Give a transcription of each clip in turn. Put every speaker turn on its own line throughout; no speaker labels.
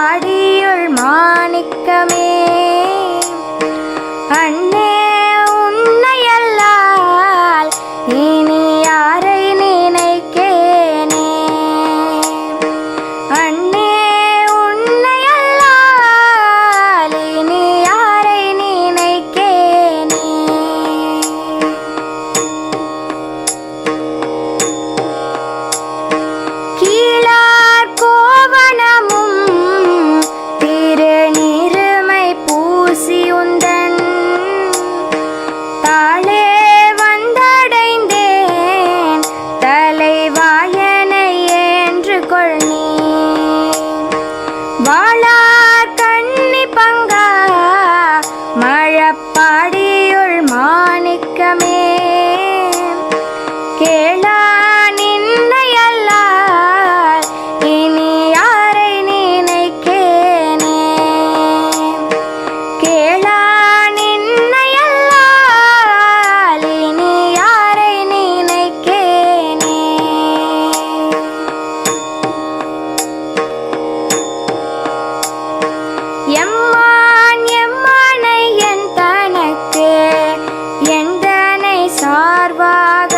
மழப்பாடியுள் மாணிக்கமே அண்ணே உன்னையல்லால் இனி யாரை நினைக்கேனே அண்ணே உன்னையல்லால் இனி யாரை நினைக்கேனே கீழார் கோவணமும் திருநீருமை பூசி உந்தன் தாளே வந்தடைந்தேன் தலைவாயனை ஏன்று கொள் நீ வாழார் கண்ணி பங்கா மழப்பாடியுள் மாணிக்கமே கேளா நின்னையல்லால் இனி யாரை நினைக்கேனே கேளா நின்னையல்லால் இனி யாரை நினைக்கேனே எம்மான் எம்மானை என் தனக்கு எந்தனை சார்வாக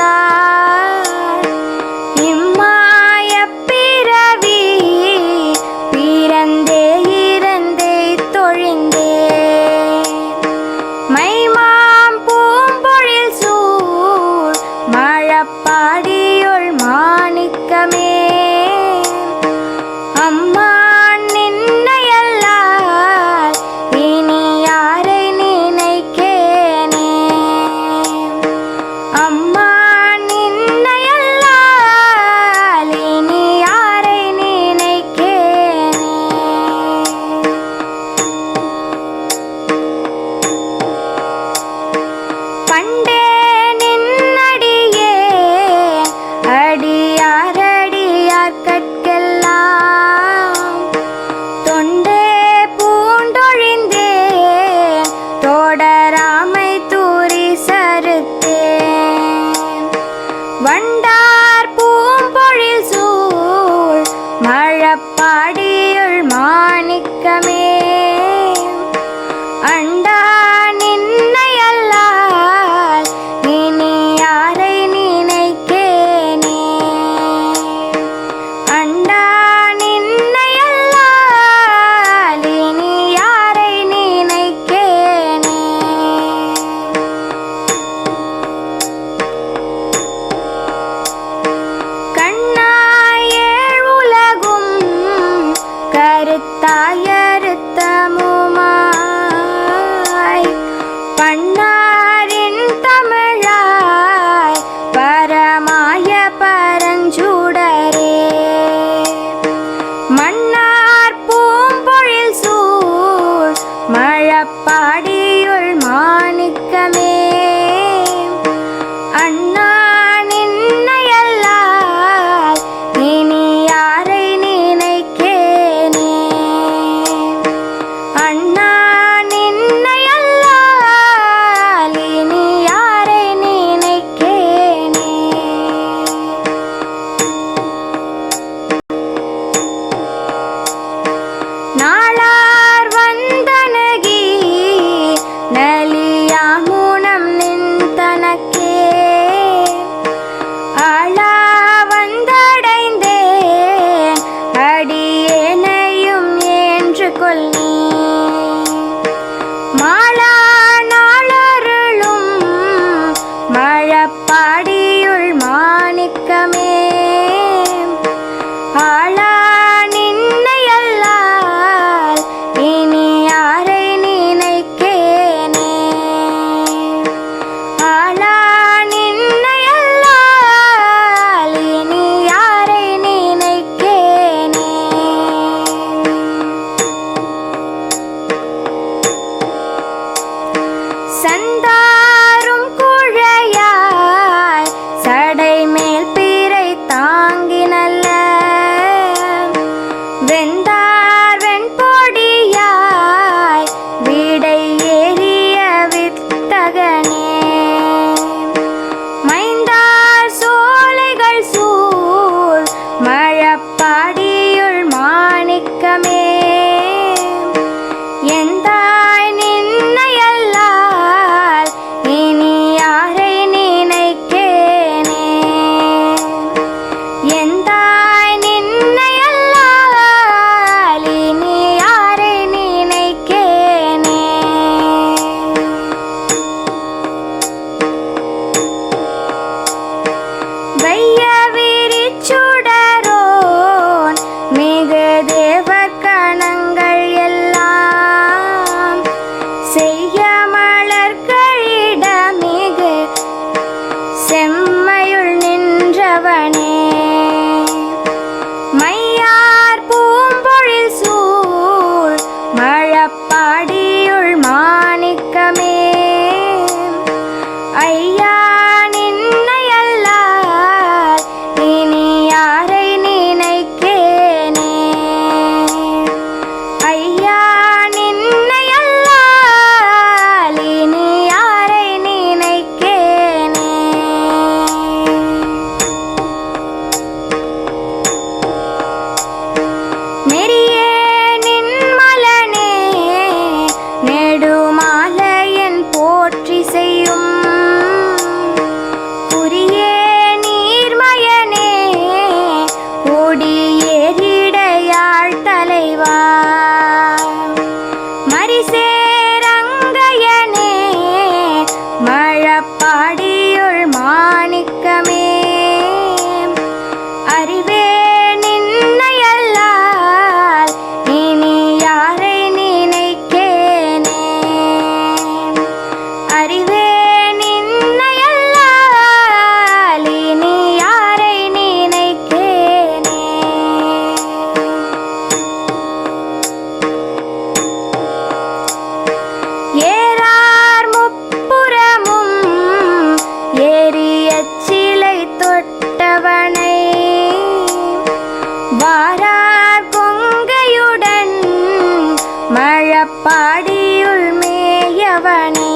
இம்மாய பிறவி பிறந்தே இறந்தே தொழிந்தே மைமாம் பூம்பொழில் சூழ் மழப்பாடியுள் மாணிக்கமே அம்மா நின்னையல்லால் இனி யாரை நினைக்கேனே அம்மா நின்னையல்லால் இனி யாரை நினைக்கேனே பண்டே நின்னடியே அடியார் கட்கெல்லாம் தொண்டே பூண்டொழிந்தேன் தொடராமை தூரி சறுத்தேன் வண்டார் பூம்பொழில் சூழ் மழப்பாடியுள் மாணிக்கமே அண்டா நின்னையல்லால் இனி யாரை நினைக்கேனே அண்டா நின்னையல்லால் இனி யாரை நினைக்கேனே கண்ணாயேழ் உலகும் கருத்தாயறுத்தமுமாய் பண்ணாரின் தமிழாய் பரமாய பரஞ்சுடரே மன்னார் பூம்பொழில் சூழ் மழப்பாடியுள் மாணிக்கமே அண்ணா நின்னையல்லால் இனி யாரை நினைக்கேனே பழப்பாடியுள் மேயவனே